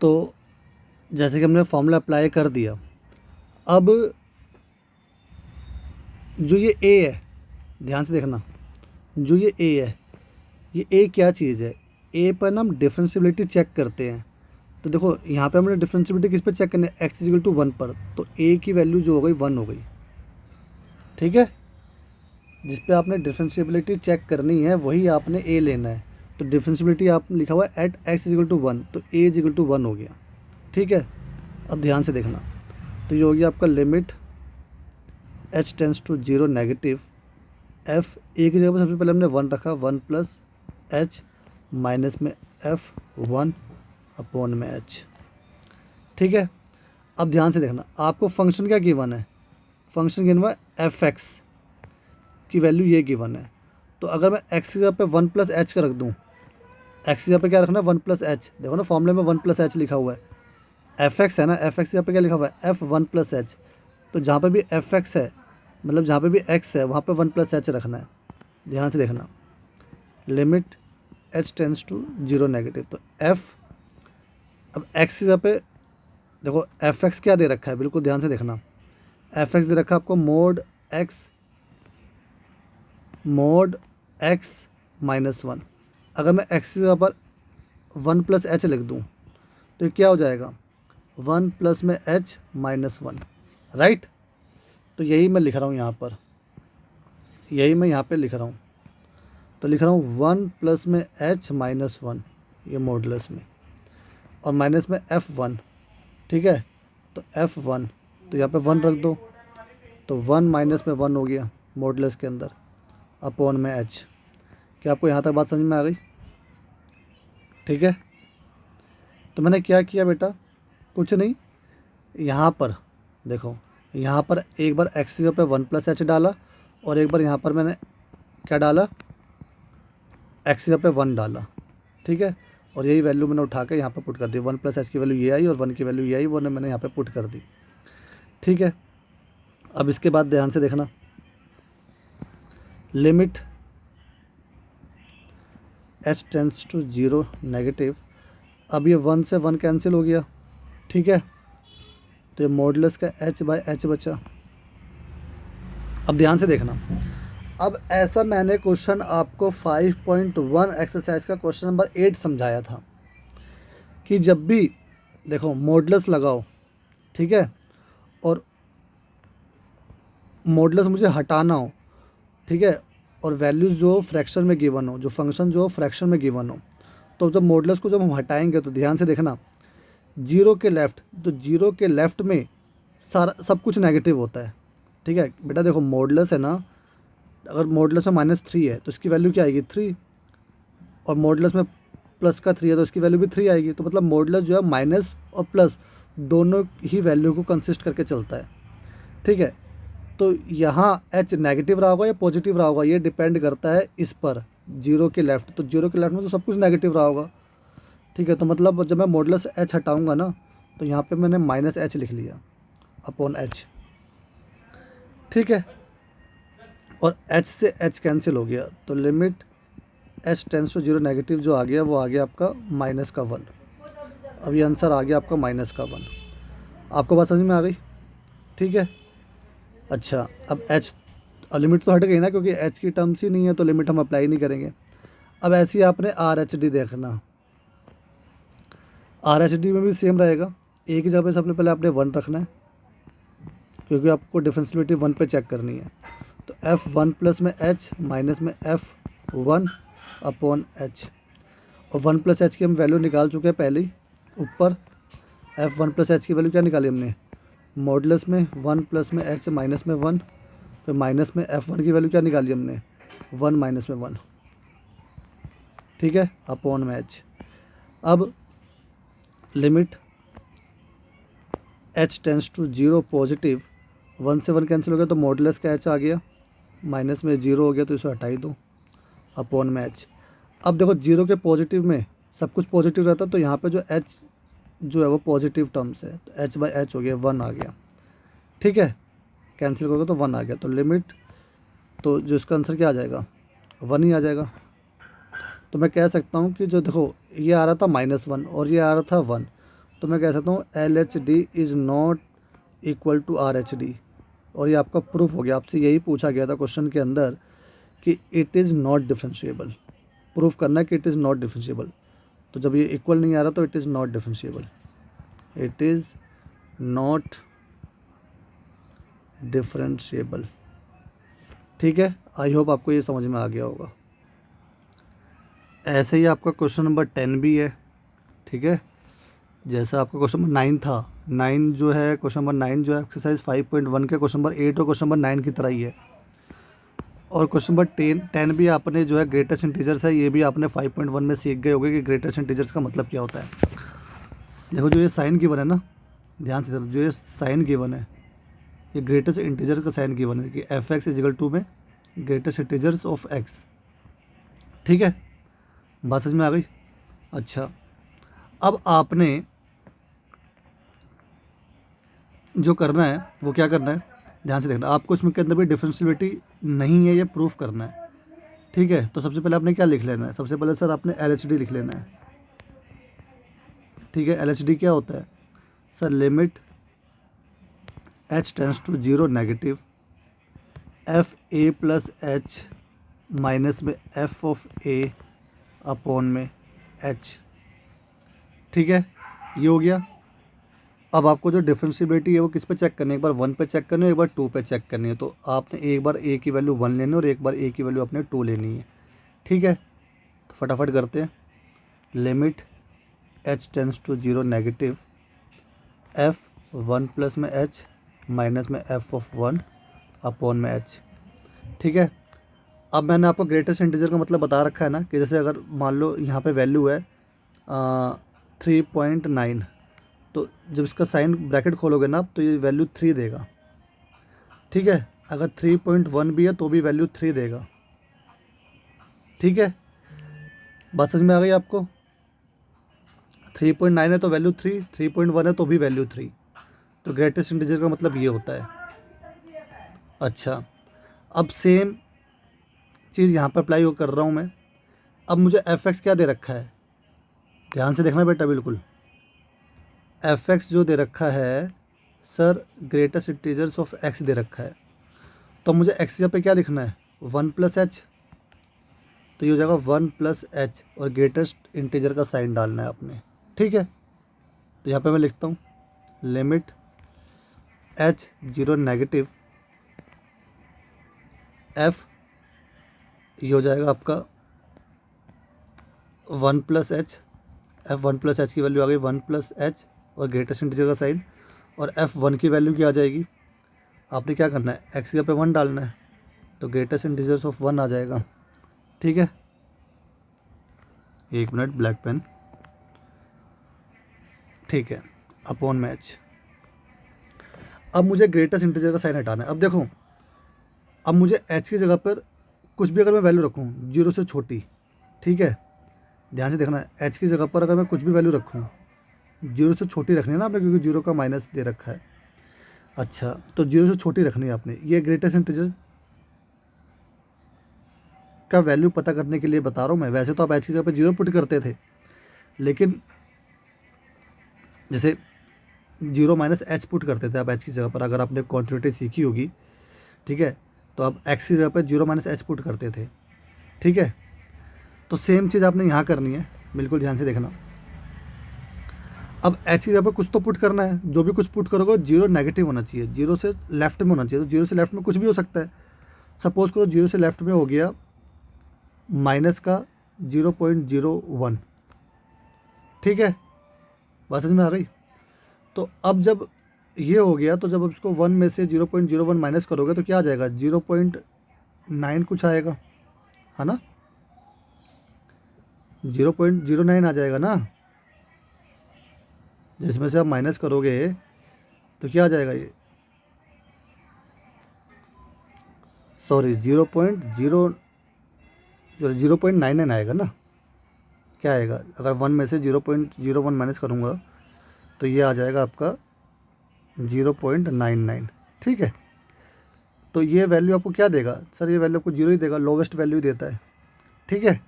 तो जैसे कि हमने फॉर्मूला अप्लाई कर दिया, अब जो ये a है, ध्यान से देखना, जो ये a है, ये a क्या चीज़ है, a पर ना हम डिफरेंशिएबिलिटी चेक करते हैं। तो देखो यहाँ पे हमने डिफरेंशिएबिलिटी किस पे चेक करनी है, x इक्वल टू 1 पर, तो a की वैल्यू जो हो गई 1 हो गई, ठीक है। जिस पे आपने डिफरेंशिएबिलिटी चेक करनी है वही आपने a लेना है। तो डिफरेंशिएबिलिटी आपने लिखा हुआ है एट x इक्वल टू 1, तो a इक्वल टू 1 हो गया, ठीक है। अब ध्यान से देखना, तो ये हो गया आपका limit h tends to 0 negative f, a की जगह पर सबसे पहले हमने 1 रखा, 1 प्लस h माइनस में f 1 अपॉन में h, ठीक है। अब ध्यान से देखना, आपको फंक्शन क्या गिवन है, फंक्शन गिवन है f(x) की वैल्यू ये गिवन है। तो अगर मैं x की जगह पे 1 प्लस h का रख दूँ, x की जगह पे क्या रखना है 1 प्लस h, देखो ना फॉर्मूले में 1 प्लस h लिखा हुआ है, f(x) है ना, f(x) की जगह पे क्या लिखा हुआ है f1 प्लस h। तो जहाँ पे भी f(x) है, मतलब जहाँ पे भी x है वहाँ पे 1 प्लस h रखना है। ध्यान से देखना, limit h tends to 0 negative, तो f, अब x की जगह पे देखो f(x) क्या दे रखा है, बिल्कुल ध्यान से देखना, f(x) दे रखा है आपको mode x mode x minus one. अगर मैं एक्स की जगह पर 1 + h लिख दूँ तो ये क्या हो जाएगा, 1 प्लस में h माइनस वन, राइट। तो यही मैं लिख रहा हूँ यहाँ पर, यही मैं यहाँ पे लिख रहा हूँ। तो लिख रहा हूँ 1 प्लस में h माइनस वन, ये मॉडुलस में, और माइनस में f1, ठीक है। तो f1, तो यहाँ पे 1 रख दो, तो 1 माइनस में 1 हो गया मॉडुलस के अंदर, अपॉन में h। क्या आपको यहाँ तक बात समझ में आ गई? ठीक है। तो मैंने क्या किया बेटा, कुछ नहीं, यहाँ पर देखो, यहाँ पर एक बार x की जगह पे 1 + h डाला, और एक बार यहाँ पर मैंने क्या डाला, x की जगह पे 1 डाला, ठीक है। और यही वैल्यू मैंने उठा के यहाँ पर पुट कर दी, 1 + h की वैल्यू ये आई और 1 की वैल्यू ये आई, वो मैंने यहाँ पे पुट कर दी, ठीक है। अब इसके बाद ध्यान से देखना, limit h tends to 0 negative. अब ये 1 से 1 कैंसिल हो गया, ठीक है। तो ये मॉडुलस का h/h बचा। अब ध्यान से देखना, अब ऐसा मैंने क्वेश्चन आपको 5.1 एक्सरसाइज का क्वेश्चन नंबर 8 समझाया था कि जब भी देखो मॉडुलस लगाओ, ठीक है, और मॉडुलस मुझे हटाना हो, ठीक है, और वैल्यूज़ जो फ्रैक्शन में गिवन हो, जो फंक्शन जो फ्रैक्शन में गिवन हो, तो जब मॉडुलस को जब हम हटाएंगे तो ध्यान से देखना, जीरो के लेफ़्ट, तो जीरो के लेफ़्ट में सारा सब कुछ नेगेटिव होता है, ठीक है बेटा। देखो मॉडुलस है ना, अगर मॉडुलस में -3 है तो इसकी वैल्यू क्या आएगी, 3, और मॉडुलस में प्लस का 3 है तो इसकी वैल्यू भी 3 आएगी। तो मतलब मॉडुलस जो है माइनस और प्लस दोनों ही वैल्यू को कंसिस्ट करके चलता है, ठीक है। तो यहाँ h नेगेटिव रहा होगा या पॉजिटिव रहा होगा, ये डिपेंड करता है इस पर, जीरो के लेफ़्ट। तो जीरो के लेफ़्ट में तो सब कुछ नेगेटिव रहा होगा, ठीक है। तो मतलब जब मैं मॉडुलस h हटाऊंगा ना, तो यहाँ पे मैंने -h लिख लिया अपॉन h, ठीक है। और h से h कैंसिल हो गया, तो limit h tends to 0 negative जो आ गया वो आ गया आपका -1। अब ये आंसर आ गया आपका -1। आपको बात समझ में आ गई, ठीक है। अच्छा, अब h लिमिट तो हट गई ना, क्योंकि h की टर्म्स ही नहीं है तो लिमिट हम अप्लाई नहीं करेंगे। अब ऐसे ही आपने RHD देखना, RHD में भी सेम रहेगा, एक ही जगह पे सबसे पहले आपने 1 रखना है, क्योंकि आपको डिफरेंशियलिटी 1 पे चेक करनी है। तो f1 प्लस में h माइनस में f1 अपॉन h, और 1 + h की हम वैल्यू निकाल चुके हैं पहले ही ऊपर। f1 + h की वैल्यू क्या निकाली हमने, मॉडुलस में 1 प्लस में h माइनस में 1, फिर माइनस में f1 की वैल्यू क्या निकाली हमने, 1 माइनस में 1, ठीक है, अपॉन में h। अब limit h tends to 0 positive, 1 से 1 कैंसिल हो गया तो मॉडुलस का h आ गया, माइनस में 0 हो गया तो इसे हटा ही दो, अपॉन में h। अब देखो जीरो के पॉजिटिव में सब कुछ पॉजिटिव रहता है, तो यहाँ पे जो h जो है वो पॉजिटिव टर्म्स है, तो h/h हो गया, 1 आ गया, ठीक है। कैंसिल करोगे तो 1 आ गया, तो लिमिट, तो जो इसका आंसर क्या आ जाएगा, 1 ही आ जाएगा। तो मैं कह सकता हूँ कि जो देखो ये आ रहा था -1 और ये आ रहा था 1, तो मैं कह सकता हूँ LHD is not equal to RHD, और ये आपका प्रूफ हो गया। आपसे यही पूछा गया था क्वेश्चन के अंदर कि it is not differentiable, proof करना है कि इट इज़ नॉट डिफरेंशिएबल। तो जब ये इक्वल नहीं आ रहा तो it is not differentiable, it is not differentiable, ठीक है। आई होप आपको ये समझ में आ गया होगा। ऐसे ही आपका क्वेश्चन नंबर 10 भी है, ठीक है। जैसा आपका क्वेश्चन नंबर 9 था, 9 जो है, क्वेश्चन नंबर 9 जो है एक्सरसाइज 5.1 के क्वेश्चन नंबर 8 और क्वेश्चन नंबर 9 की तरह ही है। और क्वेश्चन नंबर 10 भी आपने जो है ग्रेटेस्ट इंटीजर्स है, ये भी आपने 5.1 में सीख गए होंगे कि ग्रेटेस्ट इंटीजर्स का मतलब क्या होता है। देखो जो ये साइन गिवन है ना, ध्यान से जो ये साइन गिवन है, ये ग्रेटेस्ट इंटीजर का साइन गिवन है कि f(x) = में ग्रेटेस्ट इंटीजर्स ऑफ x, ठीक है। बात समझ में आ गई। अच्छा, अब आपने जो करना है वो क्या करना है, ध्यान से देखना। आपको इसमें के अंदर भी डिफरेंशियलिटी नहीं है ये प्रूफ करना है, ठीक है। तो सबसे पहले आपने क्या लिख लेना है, सबसे पहले सर आपने LHD लिख लेना है, ठीक है। LHD क्या होता है sir, limit h tends to 0 negative fa + h minus में एफ ऑफ ए अपॉन में एच। ठीक है, ये हो गया। अब आपको जो डिफरेंशिएबिलिटी है वो किस पे चेक करनी है, एक बार 1 पे चेक करनी है, एक बार 2 पे चेक करनी है। तो आपने एक बार ए की वैल्यू 1 लेनी है और एक बार ए की वैल्यू आपने 2 लेनी है। ठीक है, तो फटाफट करते हैं। Limit h tends to 0 negative f 1 plus में h माइनस में f ऑफ 1 अपॉन में h। ठीक है, अब मैंने आपको ग्रेटेस्ट इंटीजर का मतलब बता रखा है ना, कि जैसे अगर मान लो यहाँ पे वैल्यू है 3.9, तो जब इसका साइन ब्रैकेट खोलोगे ना आप, तो ये वैल्यू 3 देगा। ठीक है, अगर 3.1 भी है तो भी वैल्यू 3 देगा। ठीक है, बात समझ में आ गई आपको। 3.9 है तो वैल्यू 3, 3.1 है तो भी वैल्यू 3। तो ग्रेटेस्ट इंटीजर का मतलब ये होता है। अच्छा, अब सेम चीज़ यहाँ पर अप्लाई कर रहा हूँ मैं। अब मुझे एफ एक्स क्या दे रखा है, ध्यान से देखना बेटा बिल्कुल। एफ एक्स जो दे रखा है sir, greatest integers of x दे रखा है। तो मुझे एक्स यहाँ पे क्या लिखना है, 1 प्लस एच। तो ये हो जाएगा 1 प्लस एच और ग्रेटेस्ट इंटीजर का साइन डालना है आपने। ठीक है, तो यहाँ पे मैं लिखता हूँ लिमिट एच 0 नेगेटिव एफ, ये हो जाएगा आपका 1 plus H. F 1 plus h की वैल्यू आ गई 1 प्लस एच और ग्रेटेस्ट इंटीजर का साइन। और एफ 1 की वैल्यू क्या आ जाएगी, आपने क्या करना है, एक्स की जगह पे 1 डालना है, तो ग्रेटेस्ट इंटीजर्स ऑफ 1 आ जाएगा। ठीक है, एक मिनट, ब्लैक पेन। ठीक है, अपॉन में एच। अब मुझे ग्रेटेस्ट इंटीजर का साइन हटाना है। अब देखो, अब मुझे एच की जगह पर कुछ भी अगर मैं वैल्यू रखूँ 0 से छोटी, ठीक है, ध्यान से देखना, एच की जगह पर अगर मैं कुछ भी वैल्यू रखूँ 0 से छोटी रखनी है ना आपने, क्योंकि 0 का माइनस दे रखा है। अच्छा, तो 0 से छोटी रखनी है आपने। ये ग्रेटेस्ट इंटीजर का वैल्यू पता करने के लिए बता रहा हूँ मैं। वैसे तो आप एच की जगह पर 0 पुट करते थे, लेकिन जैसे 0 माइनस एच पुट करते थे आप एच की जगह पर, अगर आपने क्वांटिटी सीखी होगी। ठीक है, तो आप एक्स की जगह पर 0 माइनस एच पुट करते थे। ठीक है, तो सेम चीज़ आपने यहाँ करनी है, बिल्कुल ध्यान से देखना। अब एच की जगह पर कुछ तो पुट करना है, जो भी कुछ पुट करोगे 0 नेगेटिव होना चाहिए, 0 से लेफ्ट में होना चाहिए। तो 0 से लेफ्ट में कुछ भी हो सकता है। सपोज करो 0 से लेफ्ट में हो गया माइनस का 0.01। ठीक है, बात समझ में आ गई। तो अब जब ये हो गया, तो जब आप इसको 1 में से 0.01 माइनस करोगे तो क्या आ जाएगा, 0.9 कुछ आएगा, है ना, 0.09 आ जाएगा ना। जिसमें से आप माइनस करोगे तो क्या आ जाएगा, ये सॉरी 0.99 आएगा ना। क्या आएगा, अगर 1 में से 0.01 माइनस करूँगा तो ये आ जाएगा आपका 0.99। ठीक है, तो ये वैल्यू आपको क्या देगा सर, ये वैल्यू आपको 0 ही देगा, लोवेस्ट वैल्यू देता है। ठीक है,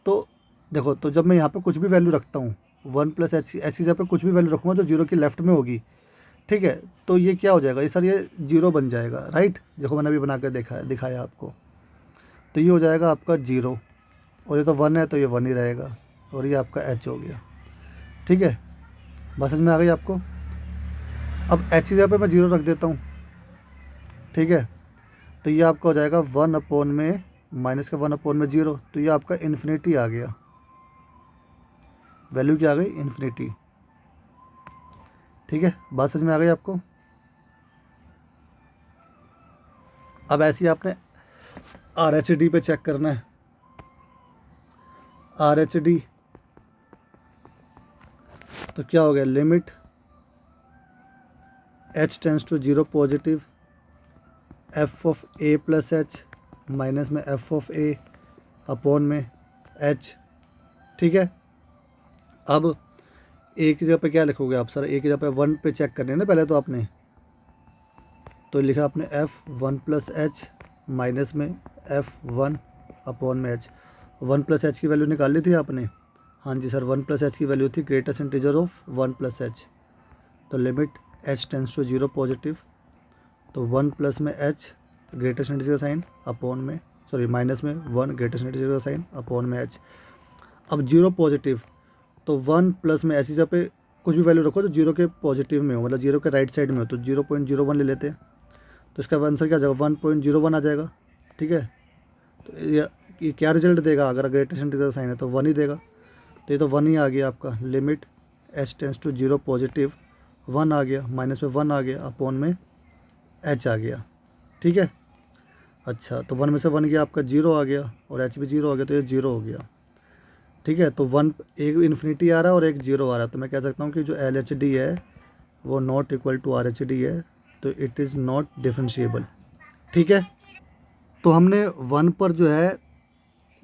तो देखो, तो जब मैं यहाँ पे कुछ भी वैल्यू रखता हूँ 1 प्लस एच की जगह पे कुछ भी वैल्यू रखूँगा जो 0 की लेफ्ट में होगी, ठीक है, तो ये क्या हो जाएगा, ये सर ये 0 बन जाएगा, राइट। देखो मैंने अभी बना कर दिखाया आपको। तो ये हो जाएगा आपका 0, और ये तो 1 है तो ये 1 ही रहेगा, और ये आपका एच हो गया। ठीक है, बस समझ में आ गई आपको। अब एच की जगह पे मैं 0 रख देता हूँ। ठीक है, तो ये आपका हो जाएगा 1 अपॉन में माइनस का 1 अपॉन में 0, तो ये आपका इन्फिनिटी आ गया। वैल्यू क्या आ गई, इन्फिनिटी। ठीक है, बात समझ में आ गई आपको। अब ऐसे ही आपने आर एच डी पे चेक करना है। आर एच डी तो क्या हो गया, limit h tends to 0 positive f of a plus h minus में एफ ऑफ ए अपॉन में एच। ठीक है, अब ए की जगह पे क्या लिखोगे आप, सर ए की जगह पे 1 पे चेक करने ना पहले तो आपने, तो लिखा आपने एफ 1 प्लस एच माइनस में एफ 1 अपॉन में एच। 1 प्लस एच की वैल्यू निकाल ली थी आपने, हाँ जी सर, 1 प्लस एच की वैल्यू थी greatest integer of 1 plus h. तो limit h tends to 0 positive, तो 1 प्लस में h greatest integer sine upon में सॉरी माइनस में 1 ग्रेटेस्ट इंटीजर का साइन अपॉन में h। अब 0 पॉजिटिव, तो 1 प्लस में ऐसी जगह पे कुछ भी वैल्यू रखो जो 0 के पॉजिटिव में हो, मतलब 0 के राइट साइड में हो, तो 0.01 ले लेते हैं। तो इसका आंसर क्या आ जाएगा, 1.01 आ जाएगा। ठीक है, तो ये क्या रिजल्ट देगा, अगर ग्रेटेस्ट इंटीजर का साइन है तो 1 ही देगा। तो ये तो 1 ही आ गया आपका। Limit h tends to 0 positive 1 आ गया, माइनस में 1 आ गया, अपॉन में h आ गया। ठीक है, अच्छा तो 1 में से 1 गया आपका 0 आ गया, और h भी 0 आ गया, तो ये 0 हो गया। ठीक है, तो 1 एक इन्फिनिटी आ रहा है और एक 0 आ रहा है, तो मैं कह सकता हूँ कि जो LHD है वो नॉट इक्वल टू RHD है, तो इट इज़ नॉट डिफरेंशिएबल। ठीक है, तो हमने 1 पर जो है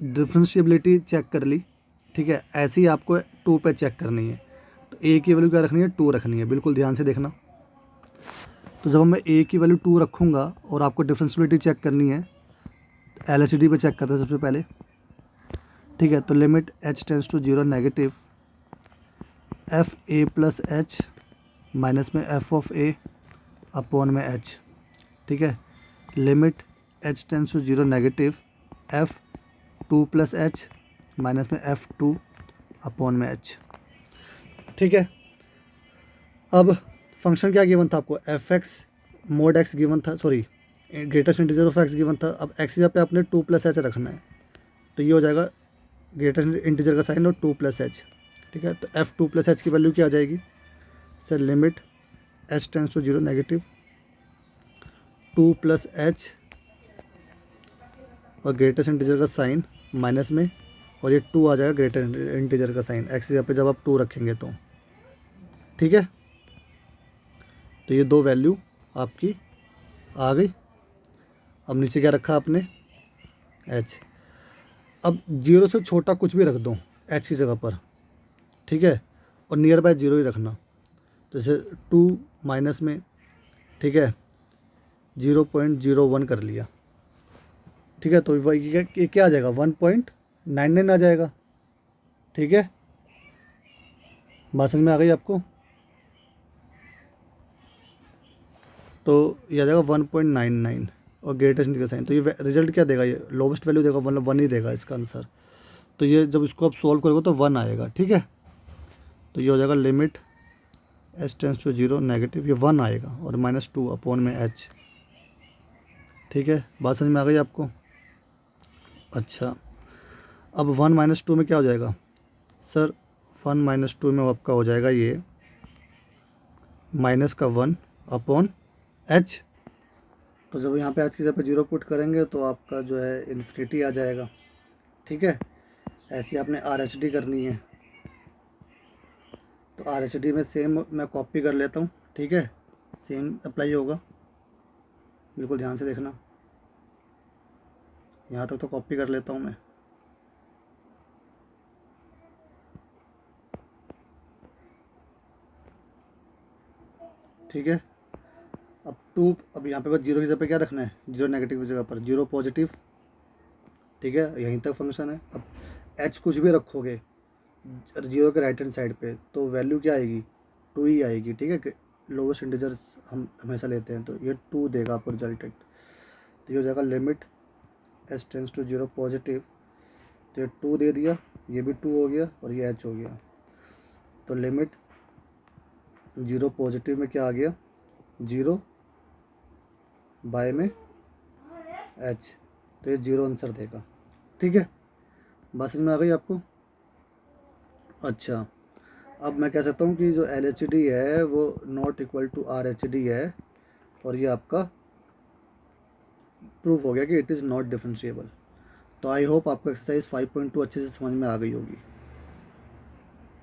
डिफरेंशिएबिलिटी चेक कर ली। ठीक है, ऐसे ही आपको 2 पे चेक करनी है। तो a की वैल्यू क्या रखनी है, 2 रखनी है, बिल्कुल ध्यान से देखना। तो जब मैं a की वैल्यू 2 रखूँगा और आपको डिफरेंशिएबिलिटी चेक करनी है, LHD पे चेक करते हैं सबसे पहले। ठीक है, तो limit h tends to 0 negative f a plus h minus में एफ ऑफ ए अपॉन में h। ठीक है, limit h tends to 0 negative f 2 plus h minus में एफ 2 अपॉन में h। ठीक है, अब फंक्शन क्या गिवन था आपको, f x mod x given था, sorry greatest integer of x given था। अब एक्स जगह पे आपने 2 प्लस एच रखना है, तो ये हो जाएगा ग्रेटेस्ट इंटीजर का साइन और 2 प्लस एच। ठीक है, तो एफ 2 प्लस एच की वैल्यू क्या आ जाएगी sir, limit h tends to 0 negative 2 plus h और ग्रेटेस्ट इंटीजर का साइन माइनस में, और ये 2 आ जाएगा ग्रेटेस्ट इंटीजर का साइन एक्स जगह पे जब आप 2 रखेंगे तो। ठीक है, तो ये 2 वैल्यू आपकी आ गई। अब नीचे क्या रखा आपने, h। अब 0 से छोटा कुछ भी रख दो h की जगह पर। ठीक है, और नियर बाय 0 ही रखना, तो जैसे 2 माइनस में, ठीक है 0.01 कर लिया। ठीक है, तो ये क्या आ जाएगा, 1.99 आ जाएगा। ठीक है, बात समझ में आ गई आपको। तो ये आ जाएगा 1.99 और ग्रेटेस्ट इंटीजर साइन, तो ये रिजल्ट क्या देगा, ये लोवेस्ट वैल्यू देगा, मतलब 1 ही देगा इसका आंसर। तो ये जब इसको आप सॉल्व करोगे तो 1 आएगा। ठीक है, तो ये हो जाएगा limit h tends to 0 negative, ये 1 आएगा, और -2 अपॉन में h। ठीक है, बात समझ में आ गई आपको। अच्छा, अब 1 - 2 में क्या हो जाएगा सर, 1 - 2 में आपका हो जाएगा ये माइनस का 1 अपॉन h। तो जब यहाँ पे h की जगह पे 0 पुट करेंगे तो आपका जो है इन्फिनिटी आ जाएगा। ठीक है, ऐसी आपने RHD करनी है, तो RHD में सेम मैं कॉपी कर लेता हूँ। ठीक है, सेम अप्लाई होगा, बिल्कुल ध्यान से देखना। यहाँ तक तो कॉपी कर लेता हूँ मैं। ठीक है, अब यहाँ पे बस 0 की जगह पे क्या रखना है, 0 नेगेटिव की जगह पर 0 पॉजिटिव। ठीक है, यहीं तक फंक्शन है। अब h कुछ भी रखोगे 0 के राइट हैंड साइड पे तो वैल्यू क्या आएगी, 2 ही आएगी। ठीक है, लोवेस्ट इंटीजर हम हमेशा लेते हैं, तो ये 2 देगा आपको रिजल्टेंट। तो ये हो जाएगा limit h tends to 0 positive, तो ये 2 दे दिया, ये भी 2 हो गया और ये h हो गया। तो लिमिट 0 पॉजिटिव में क्या आ गया, 0 बाय में h, तो ये 0 आंसर देगा। ठीक है, बात समझ में आ गई आपको। अच्छा, अब मैं कह सकता हूँ कि जो LHD है वो नॉट इक्वल टू RHD है, और ये आपका प्रूफ हो गया कि इट इज़ नॉट डिफरेंशिएबल। तो आई होप आपको एक्सरसाइज 5.2 अच्छे से समझ में आ गई होगी।